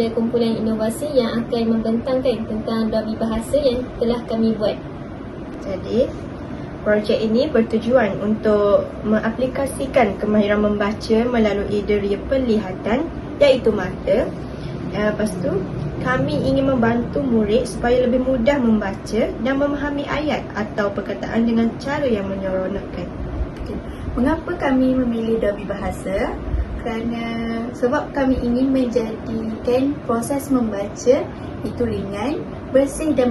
kepada kumpulan inovasi yang akan membentangkan tentang Dolby Bahasa yang telah kami buat. Jadi, projek ini bertujuan untuk mengaplikasikan kemahiran membaca melalui deria penglihatan iaitu mata. Lepas tu, kami ingin membantu murid supaya lebih mudah membaca dan memahami ayat atau perkataan dengan cara yang menyeronokkan. Mengapa kami memilih Dolby Bahasa? Sebab kami ingin menjadikan proses membaca itu ringan, bersih dan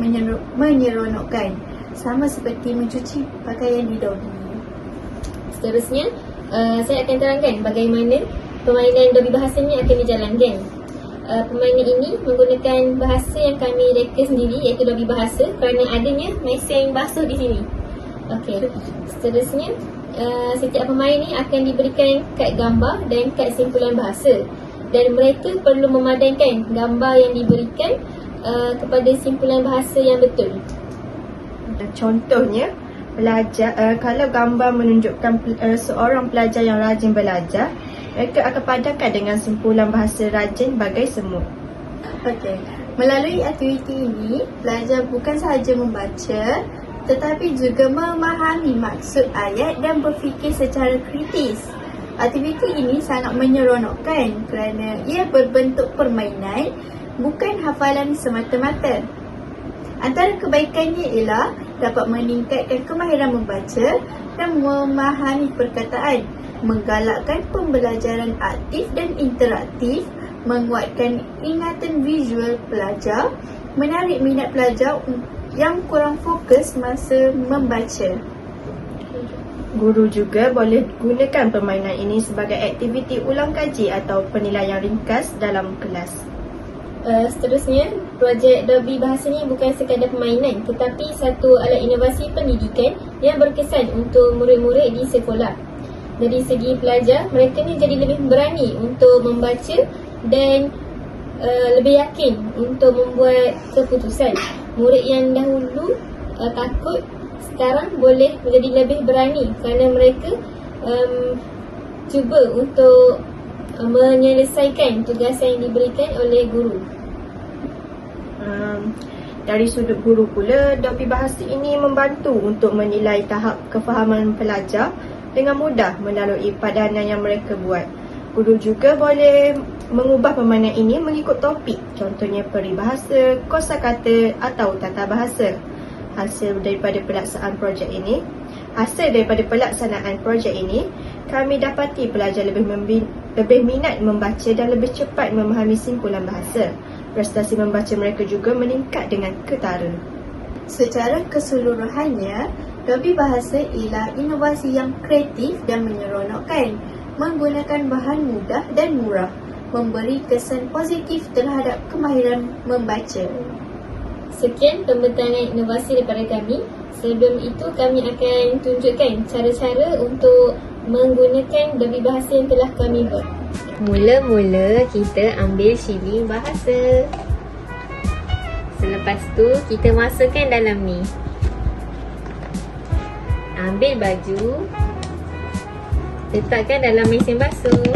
menyeronokkan, sama seperti mencuci pakaian di Dolby. Seterusnya, saya akan terangkan bagaimana permainan Dolby Bahasa ini akan dijalankan. Permainan ini menggunakan bahasa yang kami reka sendiri iaitu Dolby Bahasa kerana adanya mesin basuh di sini. Okey. Seterusnya, setiap pemain ni akan diberikan kad gambar dan kad simpulan bahasa dan mereka perlu memadankan gambar yang diberikan kepada simpulan bahasa yang betul. Contohnya, kalau gambar menunjukkan seorang pelajar yang rajin belajar, mereka akan padankan dengan simpulan bahasa rajin bagai semut. Okey. Melalui aktiviti ini, pelajar bukan sahaja membaca tetapi juga memahami maksud ayat dan berfikir secara kritis. Aktiviti ini sangat menyeronokkan kerana ia berbentuk permainan, bukan hafalan semata-mata. Antara kebaikannya ialah dapat meningkatkan kemahiran membaca dan memahami perkataan, menggalakkan pembelajaran aktif dan interaktif, menguatkan ingatan visual pelajar, menarik minat pelajar yang kurang fokus masa membaca. Guru juga boleh gunakan permainan ini sebagai aktiviti ulang kaji atau penilaian ringkas dalam kelas. Seterusnya, projek Dolby Bahasa ni bukan sekadar permainan tetapi satu alat inovasi pendidikan yang berkesan untuk murid-murid di sekolah. Dari segi pelajar, mereka ni jadi lebih berani untuk membaca dan lebih yakin untuk membuat keputusan. Murid yang dahulu takut sekarang boleh menjadi lebih berani kerana mereka cuba untuk menyelesaikan tugasan yang diberikan oleh guru. Dari sudut guru pula, Dolby Bahasa ini membantu untuk menilai tahap kefahaman pelajar dengan mudah melalui padanan yang mereka buat. Guru juga boleh mengubah permainan ini mengikut topik, contohnya peribahasa, kosakata atau tata bahasa. Hasil daripada pelaksanaan projek ini, kami dapati pelajar lebih minat membaca dan lebih cepat memahami simpulan bahasa. Prestasi membaca mereka juga meningkat dengan ketara. Secara keseluruhannya, Dolby Bahasa ialah inovasi yang kreatif dan menyeronokkan, menggunakan bahan mudah dan murah, memberi kesan positif terhadap kemahiran membaca. Sekian pembentangan inovasi daripada kami. Sebelum itu, kami akan tunjukkan cara-cara untuk menggunakan Dolby Bahasa yang telah kami buat. Mula-mula kita ambil shilling bahasa. Selepas tu kita masukkan dalam ni. Ambil baju, letakkan dalam mesin basuh.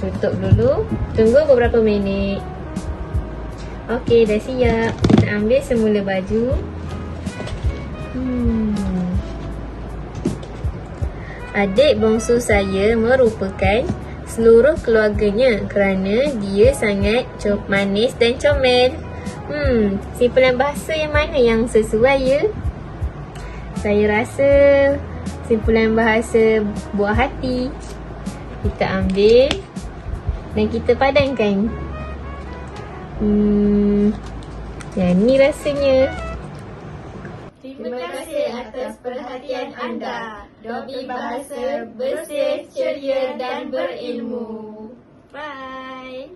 Tutup dulu. Tunggu beberapa minit. Okey, dah siap. Kita ambil semula baju. Adik bongsu saya merupakan seluruh keluarganya kerana dia sangat manis dan comel. Simpulan bahasa yang mana yang sesuai ya? Saya rasa simpulan bahasa buah hati. Kita ambil dan kita padankan. Yang ni rasanya. Terima kasih atas perhatian anda. Dolby Bahasa bersih, ceria dan berilmu. Bye.